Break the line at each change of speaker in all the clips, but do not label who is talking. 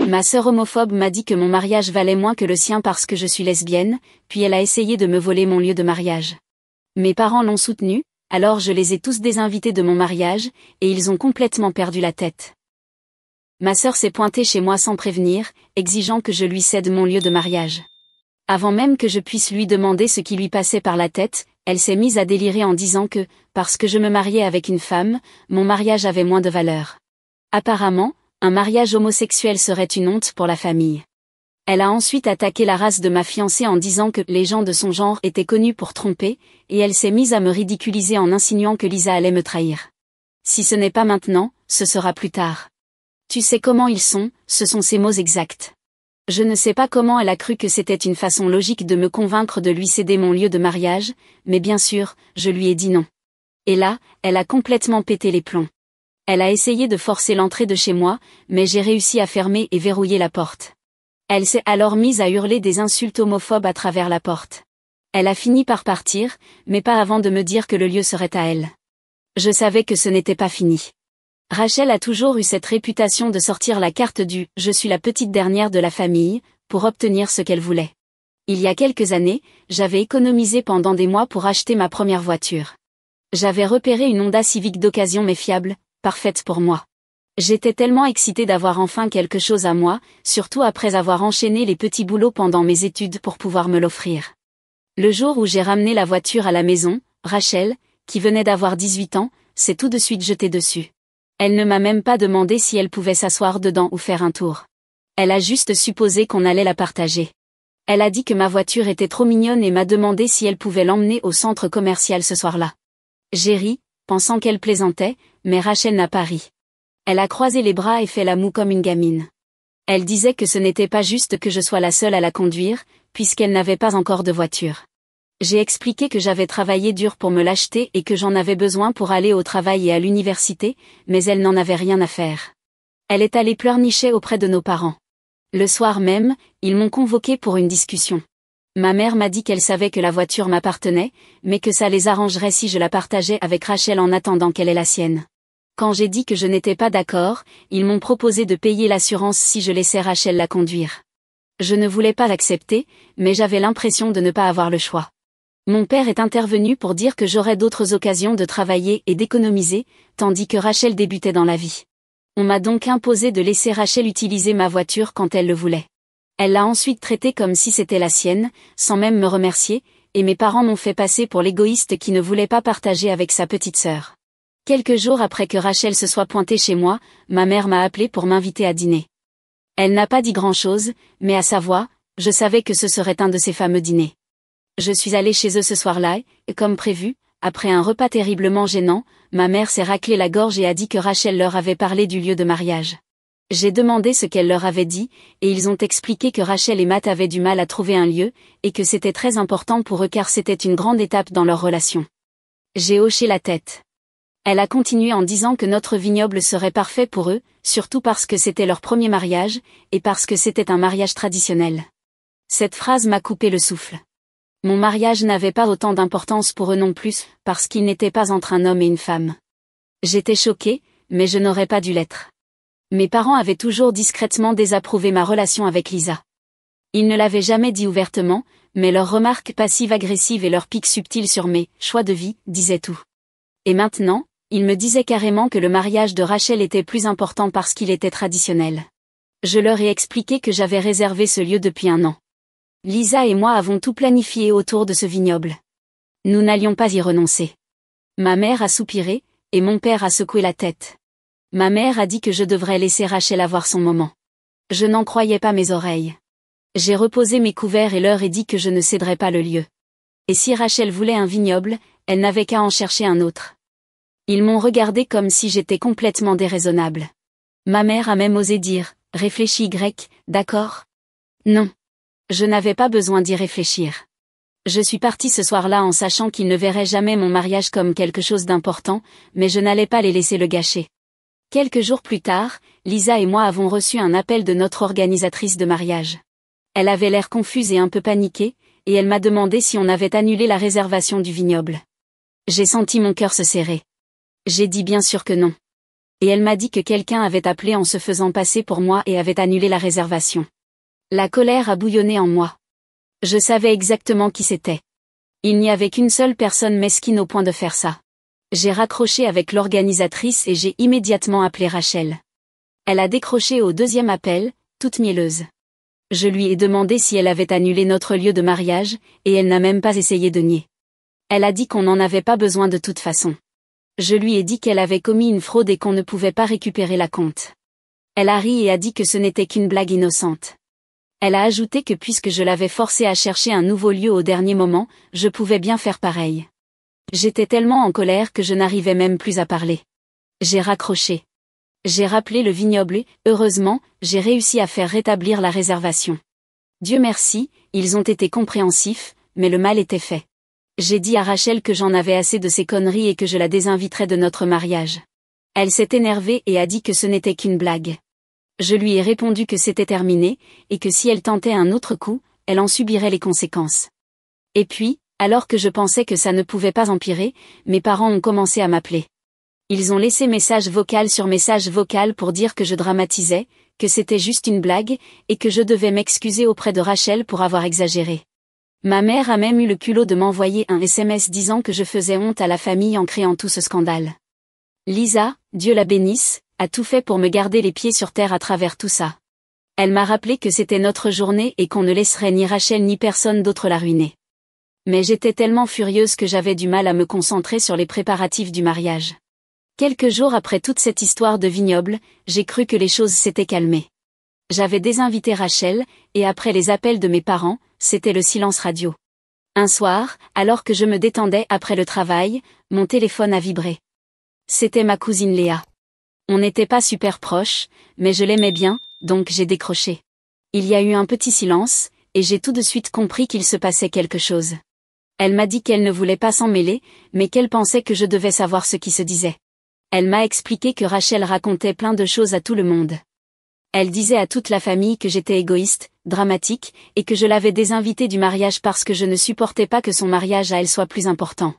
Ma sœur homophobe m'a dit que mon mariage valait moins que le sien parce que je suis lesbienne, puis elle a essayé de me voler mon lieu de mariage. Mes parents l'ont soutenu, alors je les ai tous désinvités de mon mariage, et ils ont complètement perdu la tête. Ma sœur s'est pointée chez moi sans prévenir, exigeant que je lui cède mon lieu de mariage. Avant même que je puisse lui demander ce qui lui passait par la tête, elle s'est mise à délirer en disant que, parce que je me mariais avec une femme, mon mariage avait moins de valeur. Apparemment, un mariage homosexuel serait une honte pour la famille. Elle a ensuite attaqué la race de ma fiancée en disant que les gens de son genre étaient connus pour tromper, et elle s'est mise à me ridiculiser en insinuant que Lisa allait me trahir. Si ce n'est pas maintenant, ce sera plus tard. Tu sais comment ils sont, ce sont ses mots exacts. Je ne sais pas comment elle a cru que c'était une façon logique de me convaincre de lui céder mon lieu de mariage, mais bien sûr, je lui ai dit non. Et là, elle a complètement pété les plombs. Elle a essayé de forcer l'entrée de chez moi, mais j'ai réussi à fermer et verrouiller la porte. Elle s'est alors mise à hurler des insultes homophobes à travers la porte. Elle a fini par partir, mais pas avant de me dire que le lieu serait à elle. Je savais que ce n'était pas fini. Rachel a toujours eu cette réputation de sortir la carte du « je suis la petite dernière de la famille » pour obtenir ce qu'elle voulait. Il y a quelques années, j'avais économisé pendant des mois pour acheter ma première voiture. J'avais repéré une Honda Civic d'occasion mais fiable, parfaite pour moi. J'étais tellement excitée d'avoir enfin quelque chose à moi, surtout après avoir enchaîné les petits boulots pendant mes études pour pouvoir me l'offrir. Le jour où j'ai ramené la voiture à la maison, Rachel, qui venait d'avoir 18 ans, s'est tout de suite jetée dessus. Elle ne m'a même pas demandé si elle pouvait s'asseoir dedans ou faire un tour. Elle a juste supposé qu'on allait la partager. Elle a dit que ma voiture était trop mignonne et m'a demandé si elle pouvait l'emmener au centre commercial ce soir-là. J'ai ri, pensant qu'elle plaisantait, mais Rachel n'a pas ri. Elle a croisé les bras et fait la moue comme une gamine. Elle disait que ce n'était pas juste que je sois la seule à la conduire, puisqu'elle n'avait pas encore de voiture. J'ai expliqué que j'avais travaillé dur pour me l'acheter et que j'en avais besoin pour aller au travail et à l'université, mais elle n'en avait rien à faire. Elle est allée pleurnicher auprès de nos parents. Le soir même, ils m'ont convoqué pour une discussion. Ma mère m'a dit qu'elle savait que la voiture m'appartenait, mais que ça les arrangerait si je la partageais avec Rachel en attendant qu'elle ait la sienne. Quand j'ai dit que je n'étais pas d'accord, ils m'ont proposé de payer l'assurance si je laissais Rachel la conduire. Je ne voulais pas l'accepter, mais j'avais l'impression de ne pas avoir le choix. Mon père est intervenu pour dire que j'aurais d'autres occasions de travailler et d'économiser, tandis que Rachel débutait dans la vie. On m'a donc imposé de laisser Rachel utiliser ma voiture quand elle le voulait. Elle l'a ensuite traitée comme si c'était la sienne, sans même me remercier, et mes parents m'ont fait passer pour l'égoïste qui ne voulait pas partager avec sa petite sœur. Quelques jours après que Rachel se soit pointée chez moi, ma mère m'a appelé pour m'inviter à dîner. Elle n'a pas dit grand-chose, mais à sa voix, je savais que ce serait un de ces fameux dîners. Je suis allée chez eux ce soir-là et, comme prévu, après un repas terriblement gênant, ma mère s'est raclée la gorge et a dit que Rachel leur avait parlé du lieu de mariage. J'ai demandé ce qu'elle leur avait dit, et ils ont expliqué que Rachel et Matt avaient du mal à trouver un lieu, et que c'était très important pour eux car c'était une grande étape dans leur relation. J'ai hoché la tête. Elle a continué en disant que notre vignoble serait parfait pour eux, surtout parce que c'était leur premier mariage, et parce que c'était un mariage traditionnel. Cette phrase m'a coupé le souffle. Mon mariage n'avait pas autant d'importance pour eux non plus, parce qu'ils n'étaient pas entre un homme et une femme. J'étais choquée, mais je n'aurais pas dû l'être. Mes parents avaient toujours discrètement désapprouvé ma relation avec Lisa. Ils ne l'avaient jamais dit ouvertement, mais leurs remarques passives-agressives et leurs pics subtils sur mes choix de vie disaient tout. Et maintenant, ils me disaient carrément que le mariage de Rachel était plus important parce qu'il était traditionnel. Je leur ai expliqué que j'avais réservé ce lieu depuis 1 an. Lisa et moi avons tout planifié autour de ce vignoble. Nous n'allions pas y renoncer. Ma mère a soupiré, et mon père a secoué la tête. Ma mère a dit que je devrais laisser Rachel avoir son moment. Je n'en croyais pas mes oreilles. J'ai reposé mes couverts et leur ai dit que je ne céderais pas le lieu. Et si Rachel voulait un vignoble, elle n'avait qu'à en chercher un autre. Ils m'ont regardé comme si j'étais complètement déraisonnable. Ma mère a même osé dire, « Réfléchis d'accord ?» Non. Je n'avais pas besoin d'y réfléchir. Je suis partie ce soir-là en sachant qu'ils ne verraient jamais mon mariage comme quelque chose d'important, mais je n'allais pas les laisser le gâcher. Quelques jours plus tard, Lisa et moi avons reçu un appel de notre organisatrice de mariage. Elle avait l'air confuse et un peu paniquée, et elle m'a demandé si on avait annulé la réservation du vignoble. J'ai senti mon cœur se serrer. J'ai dit bien sûr que non. Et elle m'a dit que quelqu'un avait appelé en se faisant passer pour moi et avait annulé la réservation. La colère a bouillonné en moi. Je savais exactement qui c'était. Il n'y avait qu'une seule personne mesquine au point de faire ça. J'ai raccroché avec l'organisatrice et j'ai immédiatement appelé Rachel. Elle a décroché au deuxième appel, toute mielleuse. Je lui ai demandé si elle avait annulé notre lieu de mariage, et elle n'a même pas essayé de nier. Elle a dit qu'on n'en avait pas besoin de toute façon. Je lui ai dit qu'elle avait commis une fraude et qu'on ne pouvait pas récupérer la compte. Elle a ri et a dit que ce n'était qu'une blague innocente. Elle a ajouté que puisque je l'avais forcée à chercher un nouveau lieu au dernier moment, je pouvais bien faire pareil. J'étais tellement en colère que je n'arrivais même plus à parler. J'ai raccroché. J'ai rappelé le vignoble et, heureusement, j'ai réussi à faire rétablir la réservation. Dieu merci, ils ont été compréhensifs, mais le mal était fait. J'ai dit à Rachel que j'en avais assez de ces conneries et que je la désinviterais de notre mariage. Elle s'est énervée et a dit que ce n'était qu'une blague. Je lui ai répondu que c'était terminé, et que si elle tentait un autre coup, elle en subirait les conséquences. Et puis, alors que je pensais que ça ne pouvait pas empirer, mes parents ont commencé à m'appeler. Ils ont laissé message vocal sur message vocal pour dire que je dramatisais, que c'était juste une blague, et que je devais m'excuser auprès de Rachel pour avoir exagéré. Ma mère a même eu le culot de m'envoyer un SMS disant que je faisais honte à la famille en créant tout ce scandale. Lisa, Dieu la bénisse, a tout fait pour me garder les pieds sur terre à travers tout ça. Elle m'a rappelé que c'était notre journée et qu'on ne laisserait ni Rachel ni personne d'autre la ruiner. Mais j'étais tellement furieuse que j'avais du mal à me concentrer sur les préparatifs du mariage. Quelques jours après toute cette histoire de vignoble, j'ai cru que les choses s'étaient calmées. J'avais désinvité Rachel, et après les appels de mes parents, c'était le silence radio. Un soir, alors que je me détendais après le travail, mon téléphone a vibré. C'était ma cousine Léa. On n'était pas super proches, mais je l'aimais bien, donc j'ai décroché. Il y a eu un petit silence, et j'ai tout de suite compris qu'il se passait quelque chose. Elle m'a dit qu'elle ne voulait pas s'en mêler, mais qu'elle pensait que je devais savoir ce qui se disait. Elle m'a expliqué que Rachel racontait plein de choses à tout le monde. Elle disait à toute la famille que j'étais égoïste, dramatique, et que je l'avais désinvitée du mariage parce que je ne supportais pas que son mariage à elle soit plus important.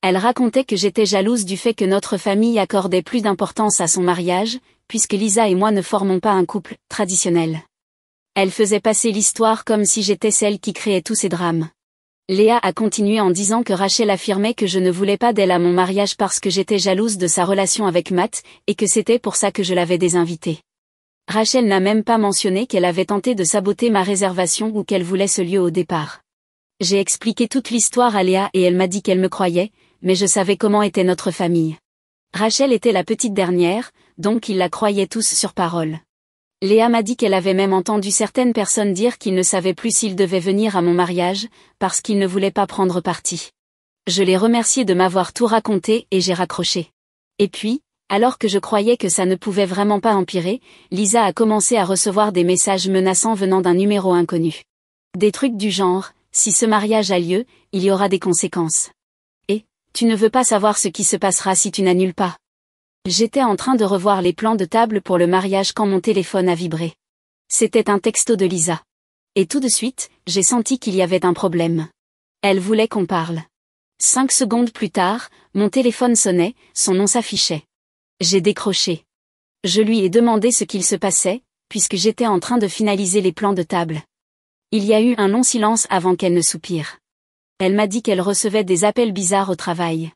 Elle racontait que j'étais jalouse du fait que notre famille accordait plus d'importance à son mariage, puisque Lisa et moi ne formons pas un couple traditionnel. Elle faisait passer l'histoire comme si j'étais celle qui créait tous ces drames. Léa a continué en disant que Rachel affirmait que je ne voulais pas d'elle à mon mariage parce que j'étais jalouse de sa relation avec Matt, et que c'était pour ça que je l'avais désinvitée. Rachel n'a même pas mentionné qu'elle avait tenté de saboter ma réservation ou qu'elle voulait ce lieu au départ. J'ai expliqué toute l'histoire à Léa et elle m'a dit qu'elle me croyait, mais je savais comment était notre famille. Rachel était la petite dernière, donc ils la croyaient tous sur parole. Léa m'a dit qu'elle avait même entendu certaines personnes dire qu'ils ne savaient plus s'ils devaient venir à mon mariage, parce qu'ils ne voulaient pas prendre parti. Je l'ai remercié de m'avoir tout raconté et j'ai raccroché. Et puis, alors que je croyais que ça ne pouvait vraiment pas empirer, Lisa a commencé à recevoir des messages menaçants venant d'un numéro inconnu. Des trucs du genre, si ce mariage a lieu, il y aura des conséquences. Et, tu ne veux pas savoir ce qui se passera si tu n'annules pas. J'étais en train de revoir les plans de table pour le mariage quand mon téléphone a vibré. C'était un texto de Lisa. Et tout de suite, j'ai senti qu'il y avait un problème. Elle voulait qu'on parle. 5 secondes plus tard, mon téléphone sonnait, son nom s'affichait. J'ai décroché. Je lui ai demandé ce qu'il se passait, puisque j'étais en train de finaliser les plans de table. Il y a eu un long silence avant qu'elle ne soupire. Elle m'a dit qu'elle recevait des appels bizarres au travail.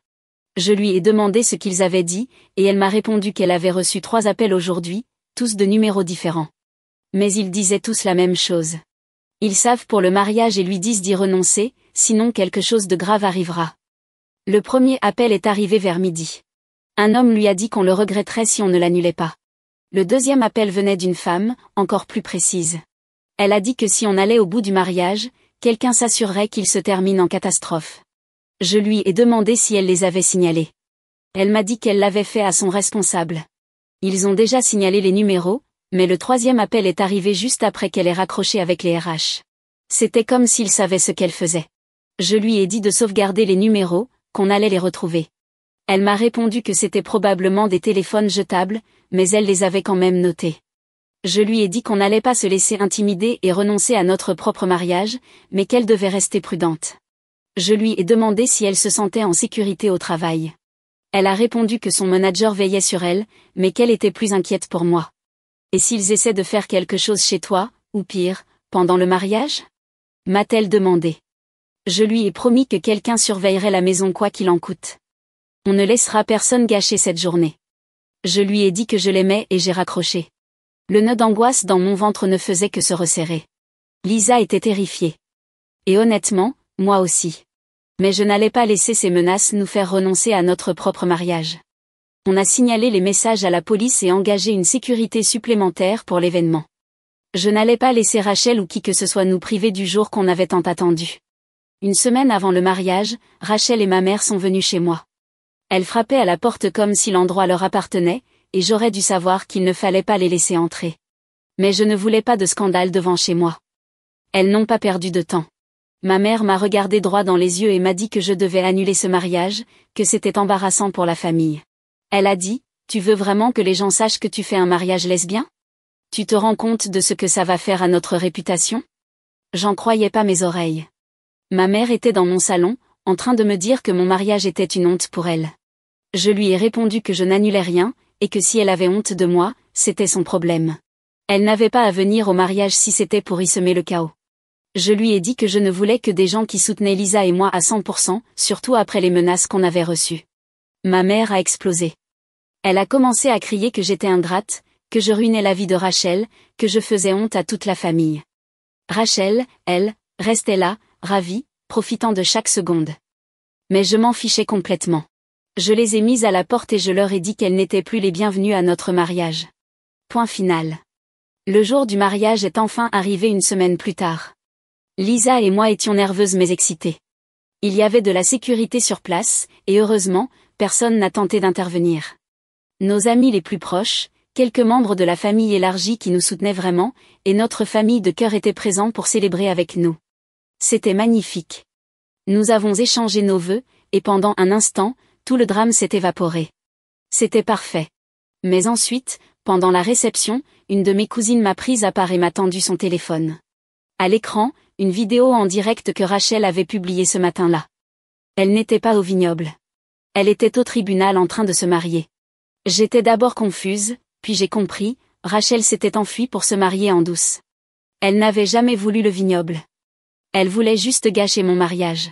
Je lui ai demandé ce qu'ils avaient dit, et elle m'a répondu qu'elle avait reçu 3 appels aujourd'hui, tous de numéros différents. Mais ils disaient tous la même chose. Ils savent pour le mariage et lui disent d'y renoncer, sinon quelque chose de grave arrivera. Le premier appel est arrivé vers midi. Un homme lui a dit qu'on le regretterait si on ne l'annulait pas. Le deuxième appel venait d'une femme, encore plus précise. Elle a dit que si on allait au bout du mariage, quelqu'un s'assurerait qu'il se termine en catastrophe. Je lui ai demandé si elle les avait signalés. Elle m'a dit qu'elle l'avait fait à son responsable. Ils ont déjà signalé les numéros, mais le 3e appel est arrivé juste après qu'elle ait raccroché avec les RH. C'était comme s'ils savaient ce qu'elle faisait. Je lui ai dit de sauvegarder les numéros, qu'on allait les retrouver. Elle m'a répondu que c'était probablement des téléphones jetables, mais elle les avait quand même notés. Je lui ai dit qu'on n'allait pas se laisser intimider et renoncer à notre propre mariage, mais qu'elle devait rester prudente. Je lui ai demandé si elle se sentait en sécurité au travail. Elle a répondu que son manager veillait sur elle, mais qu'elle était plus inquiète pour moi. Et s'ils essaient de faire quelque chose chez toi, ou pire, pendant le mariage? M'a-t-elle demandé. Je lui ai promis que quelqu'un surveillerait la maison quoi qu'il en coûte. On ne laissera personne gâcher cette journée. Je lui ai dit que je l'aimais et j'ai raccroché. Le nœud d'angoisse dans mon ventre ne faisait que se resserrer. Lisa était terrifiée. Et honnêtement, moi aussi. Mais je n'allais pas laisser ces menaces nous faire renoncer à notre propre mariage. On a signalé les messages à la police et engagé une sécurité supplémentaire pour l'événement. Je n'allais pas laisser Rachel ou qui que ce soit nous priver du jour qu'on avait tant attendu. Une semaine avant le mariage, Rachel et ma mère sont venues chez moi. Elles frappaient à la porte comme si l'endroit leur appartenait, et j'aurais dû savoir qu'il ne fallait pas les laisser entrer. Mais je ne voulais pas de scandale devant chez moi. Elles n'ont pas perdu de temps. Ma mère m'a regardé droit dans les yeux et m'a dit que je devais annuler ce mariage, que c'était embarrassant pour la famille. Elle a dit, « Tu veux vraiment que les gens sachent que tu fais un mariage lesbien? Tu te rends compte de ce que ça va faire à notre réputation ?» J'en croyais pas mes oreilles. Ma mère était dans mon salon, en train de me dire que mon mariage était une honte pour elle. Je lui ai répondu que je n'annulais rien, et que si elle avait honte de moi, c'était son problème. Elle n'avait pas à venir au mariage si c'était pour y semer le chaos. Je lui ai dit que je ne voulais que des gens qui soutenaient Lisa et moi à 100%, surtout après les menaces qu'on avait reçues. Ma mère a explosé. Elle a commencé à crier que j'étais ingrate, que je ruinais la vie de Rachel, que je faisais honte à toute la famille. Rachel, elle, restait là, ravie, profitant de chaque seconde. Mais je m'en fichais complètement. Je les ai mises à la porte et je leur ai dit qu'elles n'étaient plus les bienvenues à notre mariage. Point final. Le jour du mariage est enfin arrivé une semaine plus tard. Lisa et moi étions nerveuses mais excitées. Il y avait de la sécurité sur place, et heureusement, personne n'a tenté d'intervenir. Nos amis les plus proches, quelques membres de la famille élargie qui nous soutenaient vraiment, et notre famille de cœur étaient présents pour célébrer avec nous. C'était magnifique. Nous avons échangé nos vœux, et pendant un instant, tout le drame s'est évaporé. C'était parfait. Mais ensuite, pendant la réception, une de mes cousines m'a prise à part et m'a tendu son téléphone. À l'écran, une vidéo en direct que Rachel avait publiée ce matin-là. Elle n'était pas au vignoble. Elle était au tribunal en train de se marier. J'étais d'abord confuse, puis j'ai compris, Rachel s'était enfuie pour se marier en douce. Elle n'avait jamais voulu le vignoble. Elle voulait juste gâcher mon mariage.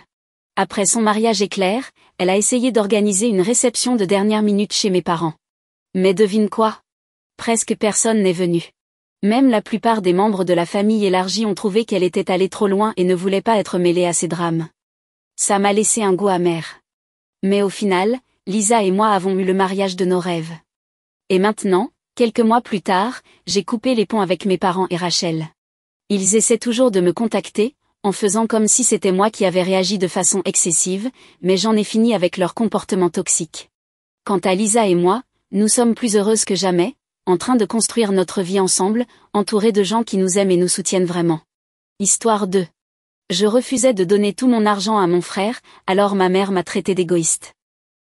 Après son mariage éclair, elle a essayé d'organiser une réception de dernière minute chez mes parents. Mais devine quoi? Presque personne n'est venu. Même la plupart des membres de la famille élargie ont trouvé qu'elle était allée trop loin et ne voulait pas être mêlée à ces drames. Ça m'a laissé un goût amer. Mais au final, Lisa et moi avons eu le mariage de nos rêves. Et maintenant, quelques mois plus tard, j'ai coupé les ponts avec mes parents et Rachel. Ils essaient toujours de me contacter, en faisant comme si c'était moi qui avais réagi de façon excessive, mais j'en ai fini avec leur comportement toxique. Quant à Lisa et moi, nous sommes plus heureuses que jamais, en train de construire notre vie ensemble, entourés de gens qui nous aiment et nous soutiennent vraiment. Histoire 2. Je refusais de donner tout mon argent à mon frère, alors ma mère m'a traité d'égoïste.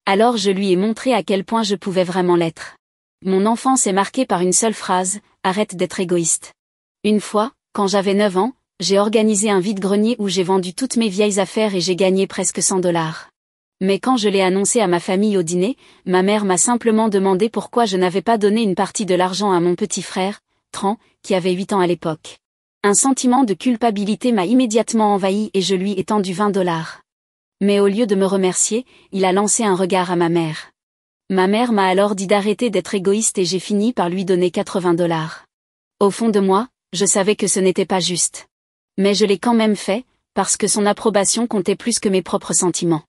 Alors je lui ai montré à quel point je pouvais vraiment l'être. Mon enfance est marquée par une seule phrase, arrête d'être égoïste. Une fois, quand j'avais 9 ans, j'ai organisé un vide-grenier où j'ai vendu toutes mes vieilles affaires et j'ai gagné presque $100. Mais quand je l'ai annoncé à ma famille au dîner, ma mère m'a simplement demandé pourquoi je n'avais pas donné une partie de l'argent à mon petit frère, Tran, qui avait 8 ans à l'époque. Un sentiment de culpabilité m'a immédiatement envahi et je lui ai tendu $20. Mais au lieu de me remercier, il a lancé un regard à ma mère. Ma mère m'a alors dit d'arrêter d'être égoïste et j'ai fini par lui donner $80. Au fond de moi, je savais que ce n'était pas juste. Mais je l'ai quand même fait, parce que son approbation comptait plus que mes propres sentiments.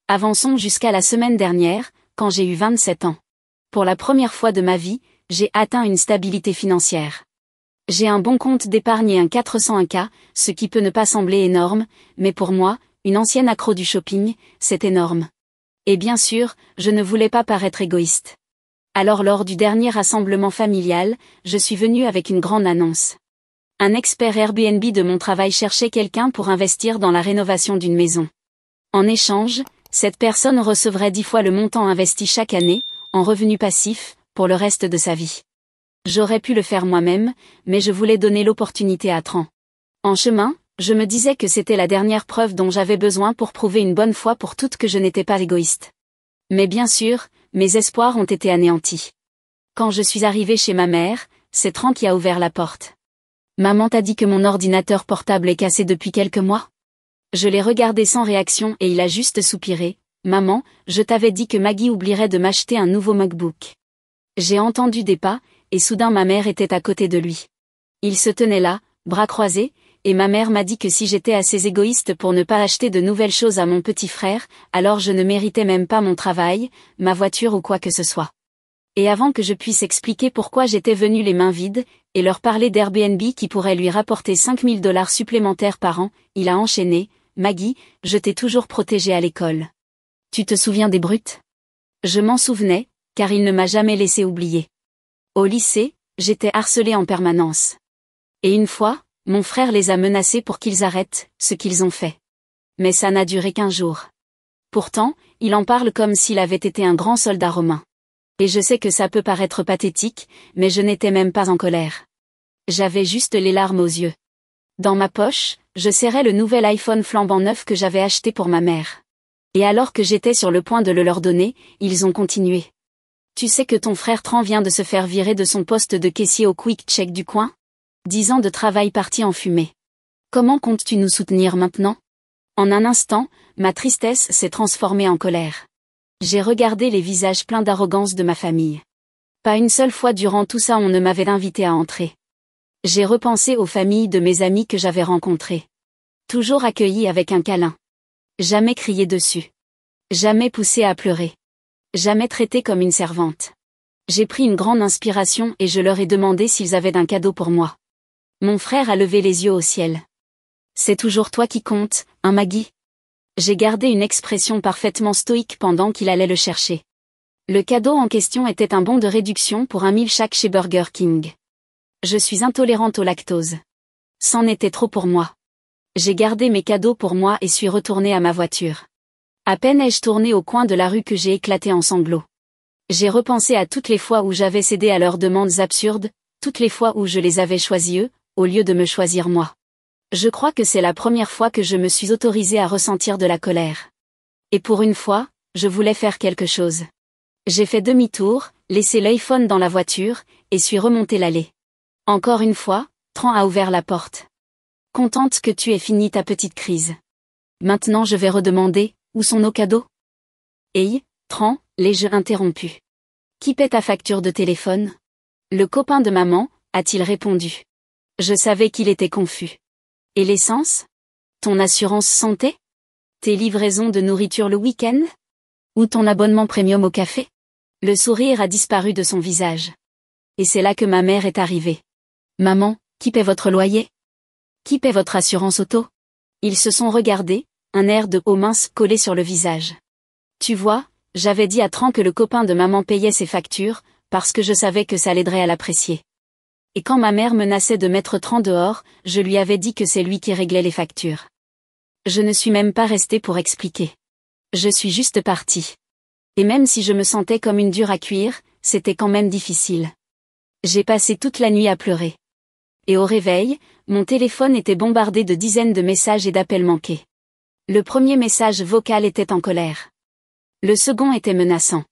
Avançons jusqu'à la semaine dernière, quand j'ai eu 27 ans. Pour la première fois de ma vie, j'ai atteint une stabilité financière. J'ai un bon compte d'épargne et un 401k, ce qui peut ne pas sembler énorme, mais pour moi, une ancienne accro du shopping, c'est énorme. Et bien sûr, je ne voulais pas paraître égoïste. Alors lors du dernier rassemblement familial, je suis venue avec une grande annonce. Un expert Airbnb de mon travail cherchait quelqu'un pour investir dans la rénovation d'une maison. En échange, cette personne recevrait 10 fois le montant investi chaque année, en revenu passif, pour le reste de sa vie. J'aurais pu le faire moi-même, mais je voulais donner l'opportunité à Tran. En chemin, je me disais que c'était la dernière preuve dont j'avais besoin pour prouver une bonne fois pour toutes que je n'étais pas égoïste. Mais bien sûr, mes espoirs ont été anéantis. Quand je suis arrivée chez ma mère, c'est Tran qui a ouvert la porte. Maman t'a dit que mon ordinateur portable est cassé depuis quelques mois? Je l'ai regardé sans réaction et il a juste soupiré. Maman, je t'avais dit que Maggie oublierait de m'acheter un nouveau MacBook. J'ai entendu des pas, et soudain ma mère était à côté de lui. Il se tenait là, bras croisés, et ma mère m'a dit que si j'étais assez égoïste pour ne pas acheter de nouvelles choses à mon petit frère, alors je ne méritais même pas mon travail, ma voiture ou quoi que ce soit. Et avant que je puisse expliquer pourquoi j'étais venue les mains vides, et leur parler d'Airbnb qui pourrait lui rapporter 5000 $ supplémentaires par an, il a enchaîné, Maggie, je t'ai toujours protégée à l'école. Tu te souviens des brutes? Je m'en souvenais, car il ne m'a jamais laissé oublier. Au lycée, j'étais harcelée en permanence. Et une fois, mon frère les a menacés pour qu'ils arrêtent ce qu'ils ont fait. Mais ça n'a duré qu'1 jour. Pourtant, il en parle comme s'il avait été un grand soldat romain. Et je sais que ça peut paraître pathétique, mais je n'étais même pas en colère. J'avais juste les larmes aux yeux. Dans ma poche, je serrais le nouvel iPhone flambant neuf que j'avais acheté pour ma mère. Et alors que j'étais sur le point de le leur donner, ils ont continué. Tu sais que ton frère Tran vient de se faire virer de son poste de caissier au Quick Check du coin? 10 ans de travail partis en fumée. Comment comptes-tu nous soutenir maintenant? En un instant, ma tristesse s'est transformée en colère. J'ai regardé les visages pleins d'arrogance de ma famille. Pas une seule fois durant tout ça on ne m'avait invité à entrer. J'ai repensé aux familles de mes amis que j'avais rencontrées. Toujours accueillis avec un câlin. Jamais crié dessus. Jamais poussé à pleurer. Jamais traité comme une servante. J'ai pris une grande inspiration et je leur ai demandé s'ils avaient un cadeau pour moi. Mon frère a levé les yeux au ciel. C'est toujours toi qui compte, hein Maggie? J'ai gardé une expression parfaitement stoïque pendant qu'il allait le chercher. Le cadeau en question était un bon de réduction pour un milkshake chez Burger King. Je suis intolérante au lactose. C'en était trop pour moi. J'ai gardé mes cadeaux pour moi et suis retournée à ma voiture. À peine ai-je tourné au coin de la rue que j'ai éclaté en sanglots. J'ai repensé à toutes les fois où j'avais cédé à leurs demandes absurdes, toutes les fois où je les avais choisis eux, au lieu de me choisir moi. Je crois que c'est la première fois que je me suis autorisée à ressentir de la colère. Et pour une fois, je voulais faire quelque chose. J'ai fait demi-tour, laissé l'iPhone dans la voiture, et suis remontée l'allée. Encore une fois, Tran a ouvert la porte. Contente que tu aies fini ta petite crise. Maintenant je vais redemander, où sont nos cadeaux? Hey, Tran, les jeux interrompus. Qui paie ta facture de téléphone? Le copain de maman, a-t-il répondu. Je savais qu'il était confus. Et l'essence? Ton assurance santé? Tes livraisons de nourriture le week-end? Ou ton abonnement premium au café? Le sourire a disparu de son visage. Et c'est là que ma mère est arrivée. Maman, qui paie votre loyer? Qui paie votre assurance auto? Ils se sont regardés, un air de peau mince collé sur le visage. Tu vois, j'avais dit à Tran que le copain de maman payait ses factures, parce que je savais que ça l'aiderait à l'apprécier. Et quand ma mère menaçait de mettre Tran dehors, je lui avais dit que c'est lui qui réglait les factures. Je ne suis même pas restée pour expliquer. Je suis juste partie. Et même si je me sentais comme une dure à cuire, c'était quand même difficile. J'ai passé toute la nuit à pleurer. Et au réveil, mon téléphone était bombardé de dizaines de messages et d'appels manqués. Le premier message vocal était en colère. Le second était menaçant.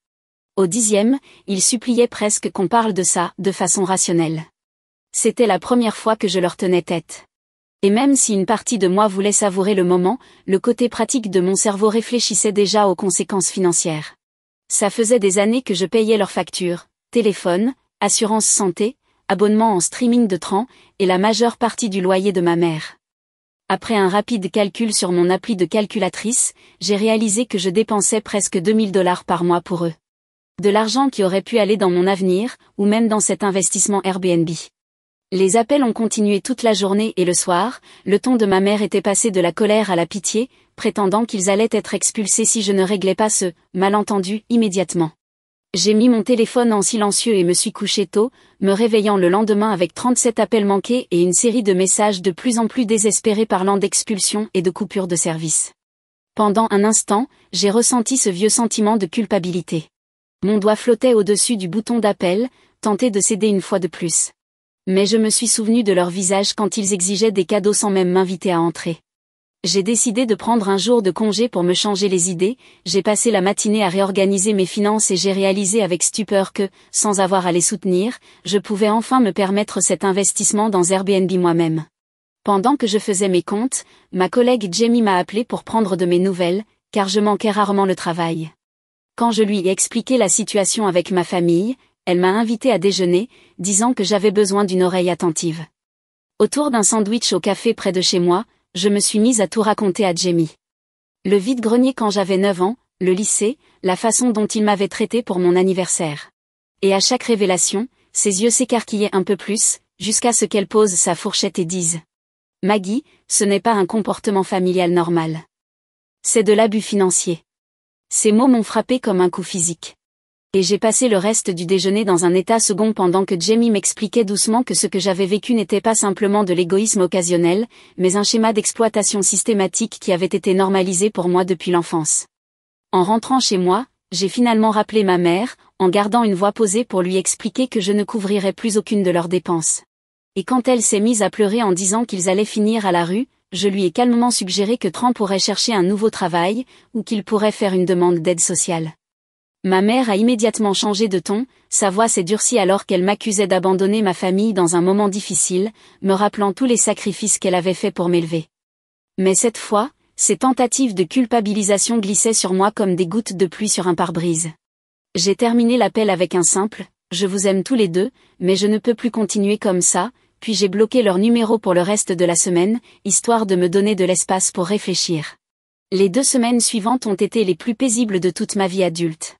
Au 10e, il suppliait presque qu'on parle de ça, de façon rationnelle. C'était la première fois que je leur tenais tête. Et même si une partie de moi voulait savourer le moment, le côté pratique de mon cerveau réfléchissait déjà aux conséquences financières. Ça faisait des années que je payais leurs factures, téléphone, assurance santé, abonnement en streaming de Tran, et la majeure partie du loyer de ma mère. Après un rapide calcul sur mon appli de calculatrice, j'ai réalisé que je dépensais presque 2000 $ par mois pour eux. De l'argent qui aurait pu aller dans mon avenir, ou même dans cet investissement Airbnb. Les appels ont continué toute la journée et le soir, le ton de ma mère était passé de la colère à la pitié, prétendant qu'ils allaient être expulsés si je ne réglais pas ce malentendu immédiatement. J'ai mis mon téléphone en silencieux et me suis couché tôt, me réveillant le lendemain avec 37 appels manqués et une série de messages de plus en plus désespérés parlant d'expulsion et de coupure de service. Pendant un instant, j'ai ressenti ce vieux sentiment de culpabilité. Mon doigt flottait au-dessus du bouton d'appel, tenté de céder une fois de plus. Mais je me suis souvenu de leur visage quand ils exigeaient des cadeaux sans même m'inviter à entrer. J'ai décidé de prendre un jour de congé pour me changer les idées, j'ai passé la matinée à réorganiser mes finances et j'ai réalisé avec stupeur que, sans avoir à les soutenir, je pouvais enfin me permettre cet investissement dans Airbnb moi-même. Pendant que je faisais mes comptes, ma collègue Jamie m'a appelé pour prendre de mes nouvelles, car je manquais rarement le travail. Quand je lui ai expliqué la situation avec ma famille, elle m'a invité à déjeuner, disant que j'avais besoin d'une oreille attentive. Autour d'un sandwich au café près de chez moi, je me suis mise à tout raconter à Jamie. Le vide-grenier quand j'avais 9 ans, le lycée, la façon dont il m'avait traité pour mon anniversaire. Et à chaque révélation, ses yeux s'écarquillaient un peu plus, jusqu'à ce qu'elle pose sa fourchette et dise « Maggie, ce n'est pas un comportement familial normal. C'est de l'abus financier. » Ces mots m'ont frappé comme un coup physique. Et j'ai passé le reste du déjeuner dans un état second pendant que Jamie m'expliquait doucement que ce que j'avais vécu n'était pas simplement de l'égoïsme occasionnel, mais un schéma d'exploitation systématique qui avait été normalisé pour moi depuis l'enfance. En rentrant chez moi, j'ai finalement rappelé ma mère, en gardant une voix posée pour lui expliquer que je ne couvrirais plus aucune de leurs dépenses. Et quand elle s'est mise à pleurer en disant qu'ils allaient finir à la rue, je lui ai calmement suggéré que Tran pourrait chercher un nouveau travail, ou qu'il pourrait faire une demande d'aide sociale. Ma mère a immédiatement changé de ton, sa voix s'est durcie alors qu'elle m'accusait d'abandonner ma famille dans un moment difficile, me rappelant tous les sacrifices qu'elle avait faits pour m'élever. Mais cette fois, ces tentatives de culpabilisation glissaient sur moi comme des gouttes de pluie sur un pare-brise. J'ai terminé l'appel avec un simple « Je vous aime tous les deux, mais je ne peux plus continuer comme ça », puis j'ai bloqué leur numéro pour le reste de la semaine, histoire de me donner de l'espace pour réfléchir. Les 2 semaines suivantes ont été les plus paisibles de toute ma vie adulte.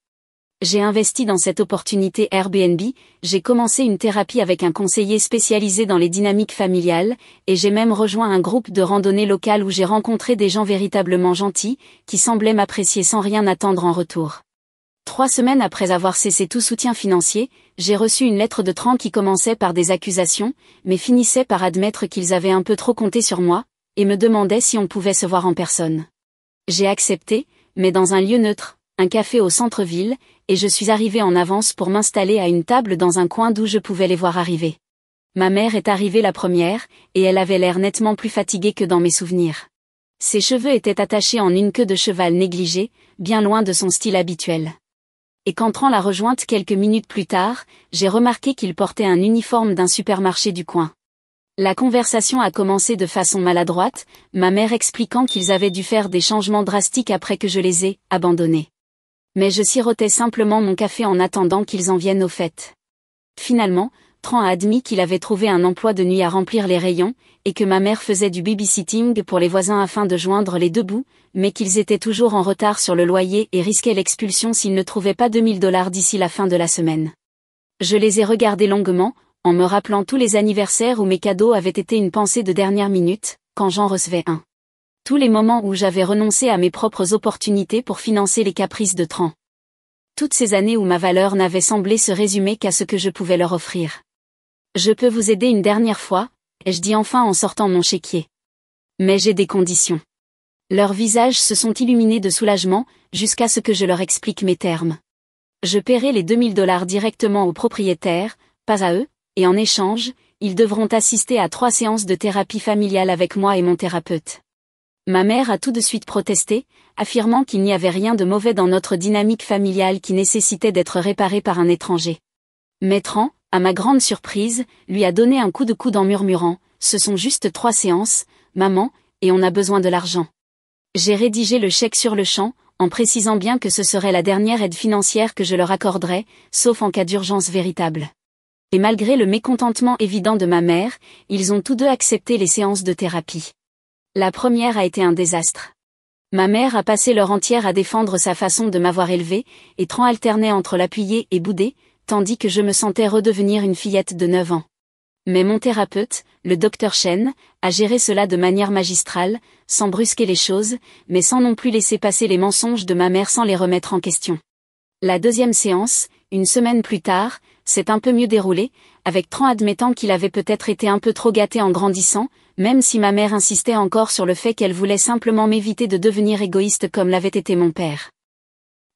J'ai investi dans cette opportunité Airbnb, j'ai commencé une thérapie avec un conseiller spécialisé dans les dynamiques familiales, et j'ai même rejoint un groupe de randonnée locale où j'ai rencontré des gens véritablement gentils, qui semblaient m'apprécier sans rien attendre en retour. 3 semaines après avoir cessé tout soutien financier, j'ai reçu une lettre de Tran qui commençait par des accusations, mais finissait par admettre qu'ils avaient un peu trop compté sur moi, et me demandaient si on pouvait se voir en personne. J'ai accepté, mais dans un lieu neutre, un café au centre-ville, et je suis arrivée en avance pour m'installer à une table dans un coin d'où je pouvais les voir arriver. Ma mère est arrivée la première, et elle avait l'air nettement plus fatiguée que dans mes souvenirs. Ses cheveux étaient attachés en une queue de cheval négligée, bien loin de son style habituel. Et quand Tran l'a rejointe quelques minutes plus tard, j'ai remarqué qu'il portait un uniforme d'un supermarché du coin. La conversation a commencé de façon maladroite, ma mère expliquant qu'ils avaient dû faire des changements drastiques après que je les ai abandonnés. Mais je sirotais simplement mon café en attendant qu'ils en viennent au fait. Finalement, Tran a admis qu'il avait trouvé un emploi de nuit à remplir les rayons, et que ma mère faisait du babysitting pour les voisins afin de joindre les deux bouts, mais qu'ils étaient toujours en retard sur le loyer et risquaient l'expulsion s'ils ne trouvaient pas $2000 d'ici la fin de la semaine. Je les ai regardés longuement, en me rappelant tous les anniversaires où mes cadeaux avaient été une pensée de dernière minute, quand j'en recevais un. Tous les moments où j'avais renoncé à mes propres opportunités pour financer les caprices de Tran. Toutes ces années où ma valeur n'avait semblé se résumer qu'à ce que je pouvais leur offrir. Je peux vous aider une dernière fois, ai-je dit enfin en sortant mon chéquier. Mais j'ai des conditions. Leurs visages se sont illuminés de soulagement, jusqu'à ce que je leur explique mes termes. Je paierai les $2000 directement aux propriétaires, pas à eux, et en échange, ils devront assister à 3 séances de thérapie familiale avec moi et mon thérapeute. Ma mère a tout de suite protesté, affirmant qu'il n'y avait rien de mauvais dans notre dynamique familiale qui nécessitait d'être réparée par un étranger. Mais Tran, à ma grande surprise, lui a donné un coup de coude en murmurant « Ce sont juste 3 séances, maman, et on a besoin de l'argent. » J'ai rédigé le chèque sur le champ, en précisant bien que ce serait la dernière aide financière que je leur accorderais, sauf en cas d'urgence véritable. Et malgré le mécontentement évident de ma mère, ils ont tous deux accepté les séances de thérapie. La première a été un désastre. Ma mère a passé l'heure entière à défendre sa façon de m'avoir élevée, et Tran alternait entre l'appuyer et bouder, tandis que je me sentais redevenir une fillette de 9 ans. Mais mon thérapeute, le Dr Chen, a géré cela de manière magistrale, sans brusquer les choses, mais sans non plus laisser passer les mensonges de ma mère sans les remettre en question. La deuxième séance, une semaine plus tard, s'est un peu mieux déroulée, avec Tran admettant qu'il avait peut-être été un peu trop gâté en grandissant, même si ma mère insistait encore sur le fait qu'elle voulait simplement m'éviter de devenir égoïste comme l'avait été mon père.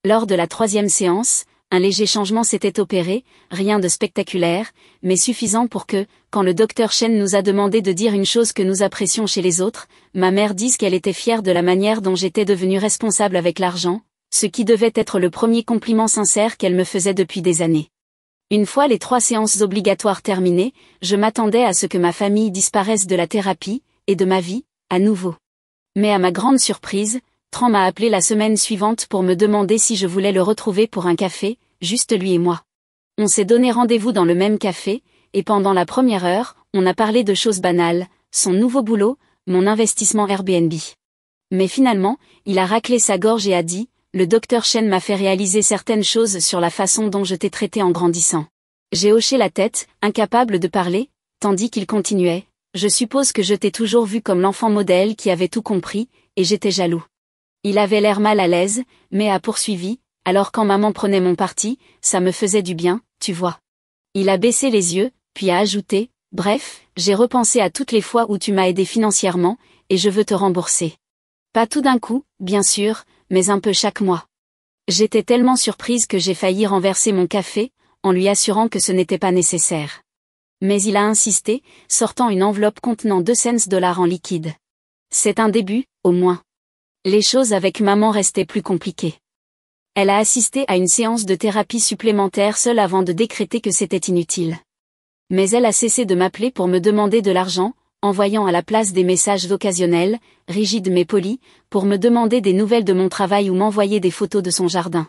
Lors de la troisième séance, Un léger changement s'était opéré, rien de spectaculaire, mais suffisant pour que, quand le docteur Chen nous a demandé de dire une chose que nous apprécions chez les autres, ma mère dise qu'elle était fière de la manière dont j'étais devenue responsable avec l'argent, ce qui devait être le premier compliment sincère qu'elle me faisait depuis des années. Une fois les 3 séances obligatoires terminées, je m'attendais à ce que ma famille disparaisse de la thérapie, et de ma vie, à nouveau. Mais à ma grande surprise, Tran m'a appelé la semaine suivante pour me demander si je voulais le retrouver pour un café, juste lui et moi. On s'est donné rendez-vous dans le même café, et pendant la première heure, on a parlé de choses banales, son nouveau boulot, mon investissement Airbnb. Mais finalement, il a raclé sa gorge et a dit, le docteur Chen m'a fait réaliser certaines choses sur la façon dont je t'ai traité en grandissant. J'ai hoché la tête, incapable de parler, tandis qu'il continuait, je suppose que je t'ai toujours vu comme l'enfant modèle qui avait tout compris, et j'étais jaloux. Il avait l'air mal à l'aise, mais a poursuivi, alors quand maman prenait mon parti, ça me faisait du bien, tu vois. Il a baissé les yeux, puis a ajouté, bref, j'ai repensé à toutes les fois où tu m'as aidé financièrement, et je veux te rembourser. Pas tout d'un coup, bien sûr, mais un peu chaque mois. J'étais tellement surprise que j'ai failli renverser mon café, en lui assurant que ce n'était pas nécessaire. Mais il a insisté, sortant une enveloppe contenant 2 cents dollars en liquide. C'est un début, au moins. Les choses avec maman restaient plus compliquées. Elle a assisté à une séance de thérapie supplémentaire seule avant de décréter que c'était inutile. Mais elle a cessé de m'appeler pour me demander de l'argent, envoyant à la place des messages occasionnels, rigides mais polis, pour me demander des nouvelles de mon travail ou m'envoyer des photos de son jardin.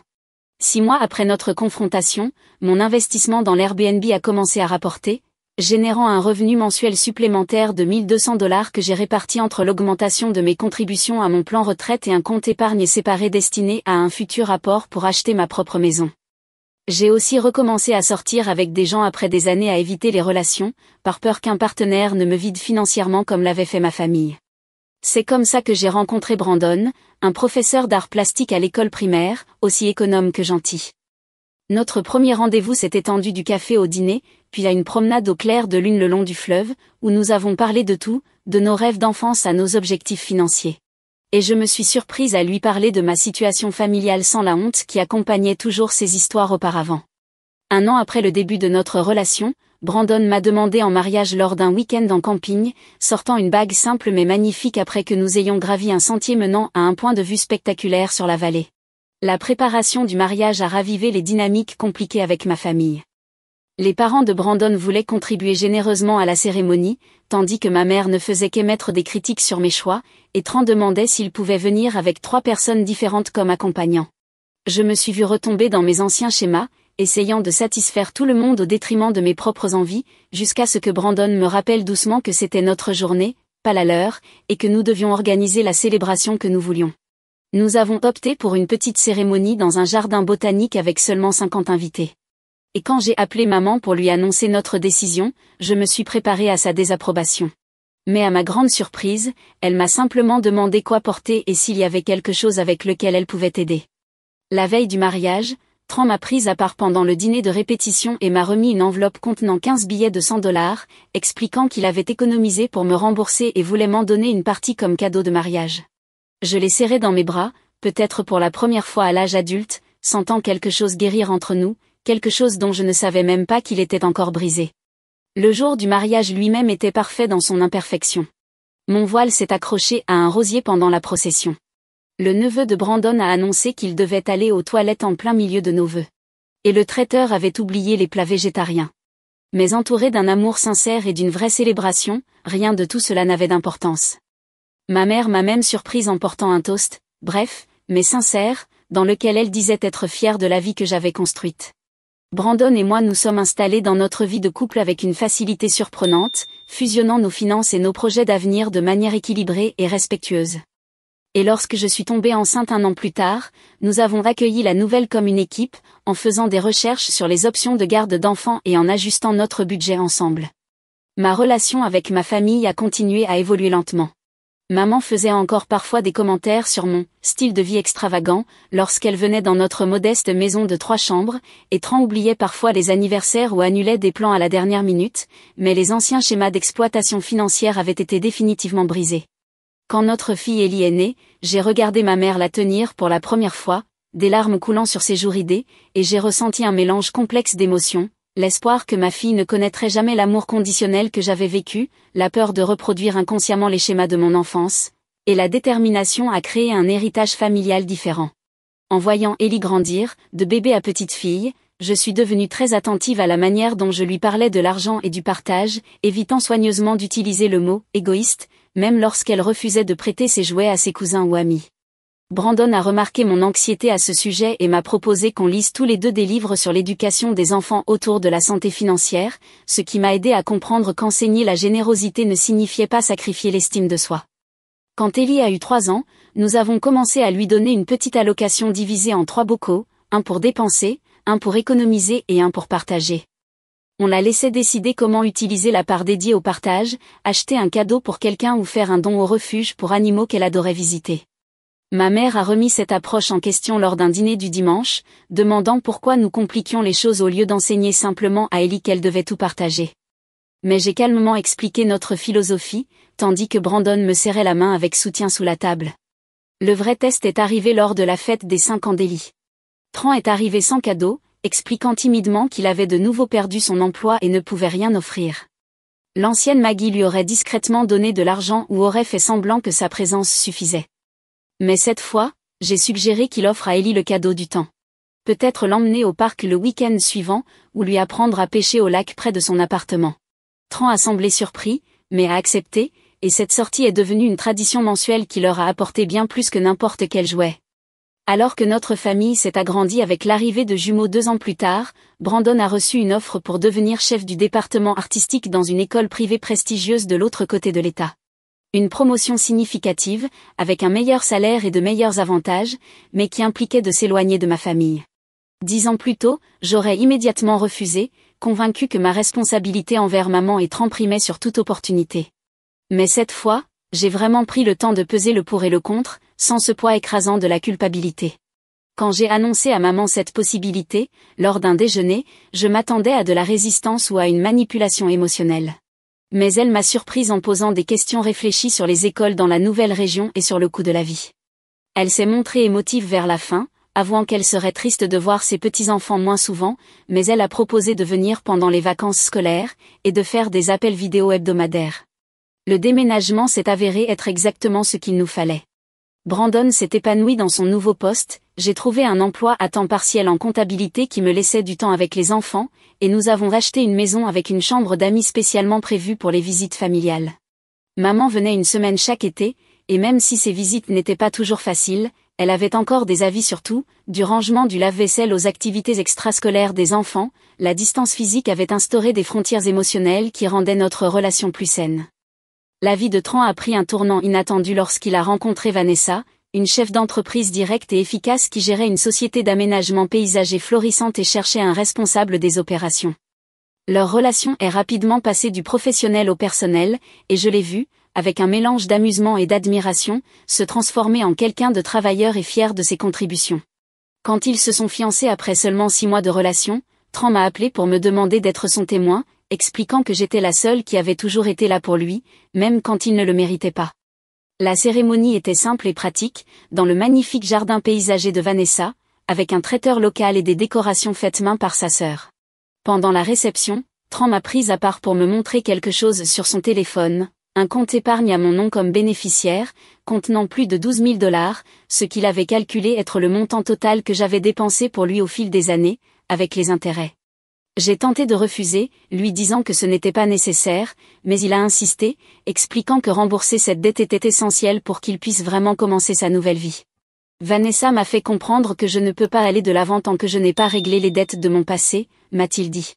6 mois après notre confrontation, mon investissement dans l'Airbnb a commencé à rapporter, générant un revenu mensuel supplémentaire de 1 200 dollars que j'ai réparti entre l'augmentation de mes contributions à mon plan retraite et un compte épargne séparé destiné à un futur apport pour acheter ma propre maison. J'ai aussi recommencé à sortir avec des gens après des années à éviter les relations, par peur qu'un partenaire ne me vide financièrement comme l'avait fait ma famille. C'est comme ça que j'ai rencontré Brandon, un professeur d'art plastique à l'école primaire, aussi économe que gentil. Notre premier rendez-vous s'est étendu du café au dîner, puis à une promenade au clair de lune le long du fleuve, où nous avons parlé de tout, de nos rêves d'enfance à nos objectifs financiers. Et je me suis surprise à lui parler de ma situation familiale sans la honte qui accompagnait toujours ces histoires auparavant. 1 an après le début de notre relation, Brandon m'a demandé en mariage lors d'un week-end en camping, sortant une bague simple mais magnifique après que nous ayons gravi un sentier menant à un point de vue spectaculaire sur la vallée. La préparation du mariage a ravivé les dynamiques compliquées avec ma famille. Les parents de Brandon voulaient contribuer généreusement à la cérémonie, tandis que ma mère ne faisait qu'émettre des critiques sur mes choix, et Tran demandait s'il pouvait venir avec 3 personnes différentes comme accompagnants. Je me suis vue retomber dans mes anciens schémas, essayant de satisfaire tout le monde au détriment de mes propres envies, jusqu'à ce que Brandon me rappelle doucement que c'était notre journée, pas la leur, et que nous devions organiser la célébration que nous voulions. Nous avons opté pour une petite cérémonie dans un jardin botanique avec seulement 50 invités. Et quand j'ai appelé maman pour lui annoncer notre décision, je me suis préparée à sa désapprobation. Mais à ma grande surprise, elle m'a simplement demandé quoi porter et s'il y avait quelque chose avec lequel elle pouvait aider. La veille du mariage, Tran m'a prise à part pendant le dîner de répétition et m'a remis une enveloppe contenant 15 billets de 100 dollars, expliquant qu'il avait économisé pour me rembourser et voulait m'en donner une partie comme cadeau de mariage. Je l'ai serré dans mes bras, peut-être pour la première fois à l'âge adulte, sentant quelque chose guérir entre nous, quelque chose dont je ne savais même pas qu'il était encore brisé. Le jour du mariage lui-même était parfait dans son imperfection. Mon voile s'est accroché à un rosier pendant la procession. Le neveu de Brandon a annoncé qu'il devait aller aux toilettes en plein milieu de nos vœux. Et le traiteur avait oublié les plats végétariens. Mais entouré d'un amour sincère et d'une vraie célébration, rien de tout cela n'avait d'importance. Ma mère m'a même surprise en portant un toast, bref, mais sincère, dans lequel elle disait être fière de la vie que j'avais construite. Brandon et moi nous sommes installés dans notre vie de couple avec une facilité surprenante, fusionnant nos finances et nos projets d'avenir de manière équilibrée et respectueuse. Et lorsque je suis tombée enceinte 1 an plus tard, nous avons accueilli la nouvelle comme une équipe, en faisant des recherches sur les options de garde d'enfants et en ajustant notre budget ensemble. Ma relation avec ma famille a continué à évoluer lentement. Maman faisait encore parfois des commentaires sur mon style de vie extravagant lorsqu'elle venait dans notre modeste maison de 3 chambres, et Tran oubliait parfois les anniversaires ou annulait des plans à la dernière minute, mais les anciens schémas d'exploitation financière avaient été définitivement brisés. Quand notre fille Ellie est née, j'ai regardé ma mère la tenir pour la première fois, des larmes coulant sur ses joues ridées, et j'ai ressenti un mélange complexe d'émotions, l'espoir que ma fille ne connaîtrait jamais l'amour conditionnel que j'avais vécu, la peur de reproduire inconsciemment les schémas de mon enfance, et la détermination à créer un héritage familial différent. En voyant Ellie grandir, de bébé à petite fille, je suis devenue très attentive à la manière dont je lui parlais de l'argent et du partage, évitant soigneusement d'utiliser le mot « égoïste », même lorsqu'elle refusait de prêter ses jouets à ses cousins ou amis. Brandon a remarqué mon anxiété à ce sujet et m'a proposé qu'on lise tous les deux des livres sur l'éducation des enfants autour de la santé financière, ce qui m'a aidé à comprendre qu'enseigner la générosité ne signifiait pas sacrifier l'estime de soi. Quand Ellie a eu 3 ans, nous avons commencé à lui donner une petite allocation divisée en 3 bocaux, un pour dépenser, un pour économiser et un pour partager. On la laissait décider comment utiliser la part dédiée au partage, acheter un cadeau pour quelqu'un ou faire un don au refuge pour animaux qu'elle adorait visiter. Ma mère a remis cette approche en question lors d'un dîner du dimanche, demandant pourquoi nous compliquions les choses au lieu d'enseigner simplement à Ellie qu'elle devait tout partager. Mais j'ai calmement expliqué notre philosophie, tandis que Brandon me serrait la main avec soutien sous la table. Le vrai test est arrivé lors de la fête des 5 ans d'Ellie. Tran est arrivé sans cadeau, expliquant timidement qu'il avait de nouveau perdu son emploi et ne pouvait rien offrir. L'ancienne Maggie lui aurait discrètement donné de l'argent ou aurait fait semblant que sa présence suffisait. Mais cette fois, j'ai suggéré qu'il offre à Ellie le cadeau du temps. Peut-être l'emmener au parc le week-end suivant, ou lui apprendre à pêcher au lac près de son appartement. Tran a semblé surpris, mais a accepté, et cette sortie est devenue une tradition mensuelle qui leur a apporté bien plus que n'importe quel jouet. Alors que notre famille s'est agrandie avec l'arrivée de jumeaux 2 ans plus tard, Brandon a reçu une offre pour devenir chef du département artistique dans une école privée prestigieuse de l'autre côté de l'État. Une promotion significative, avec un meilleur salaire et de meilleurs avantages, mais qui impliquait de s'éloigner de ma famille. 10 ans plus tôt, j'aurais immédiatement refusé, convaincu que ma responsabilité envers maman et Tran primait sur toute opportunité. Mais cette fois, j'ai vraiment pris le temps de peser le pour et le contre, sans ce poids écrasant de la culpabilité. Quand j'ai annoncé à maman cette possibilité, lors d'un déjeuner, je m'attendais à de la résistance ou à une manipulation émotionnelle. Mais elle m'a surprise en posant des questions réfléchies sur les écoles dans la nouvelle région et sur le coût de la vie. Elle s'est montrée émotive vers la fin, avouant qu'elle serait triste de voir ses petits-enfants moins souvent, mais elle a proposé de venir pendant les vacances scolaires, et de faire des appels vidéo hebdomadaires. Le déménagement s'est avéré être exactement ce qu'il nous fallait. Brandon s'est épanoui dans son nouveau poste, j'ai trouvé un emploi à temps partiel en comptabilité qui me laissait du temps avec les enfants, et nous avons racheté une maison avec une chambre d'amis spécialement prévue pour les visites familiales. Maman venait une semaine chaque été, et même si ces visites n'étaient pas toujours faciles, elle avait encore des avis sur tout, du rangement du lave-vaisselle aux activités extrascolaires des enfants, la distance physique avait instauré des frontières émotionnelles qui rendaient notre relation plus saine. La vie de Tran a pris un tournant inattendu lorsqu'il a rencontré Vanessa, une chef d'entreprise directe et efficace qui gérait une société d'aménagement paysager florissante et cherchait un responsable des opérations. Leur relation est rapidement passée du professionnel au personnel, et je l'ai vu, avec un mélange d'amusement et d'admiration, se transformer en quelqu'un de travailleur et fier de ses contributions. Quand ils se sont fiancés après seulement 6 mois de relation, Tran m'a appelé pour me demander d'être son témoin, expliquant que j'étais la seule qui avait toujours été là pour lui, même quand il ne le méritait pas. La cérémonie était simple et pratique, dans le magnifique jardin paysager de Vanessa, avec un traiteur local et des décorations faites main par sa sœur. Pendant la réception, Tran m'a prise à part pour me montrer quelque chose sur son téléphone, un compte épargne à mon nom comme bénéficiaire, contenant plus de 12 000 $, ce qu'il avait calculé être le montant total que j'avais dépensé pour lui au fil des années, avec les intérêts. J'ai tenté de refuser, lui disant que ce n'était pas nécessaire, mais il a insisté, expliquant que rembourser cette dette était essentiel pour qu'il puisse vraiment commencer sa nouvelle vie. Vanessa m'a fait comprendre que je ne peux pas aller de l'avant tant que je n'ai pas réglé les dettes de mon passé, m'a-t-il dit.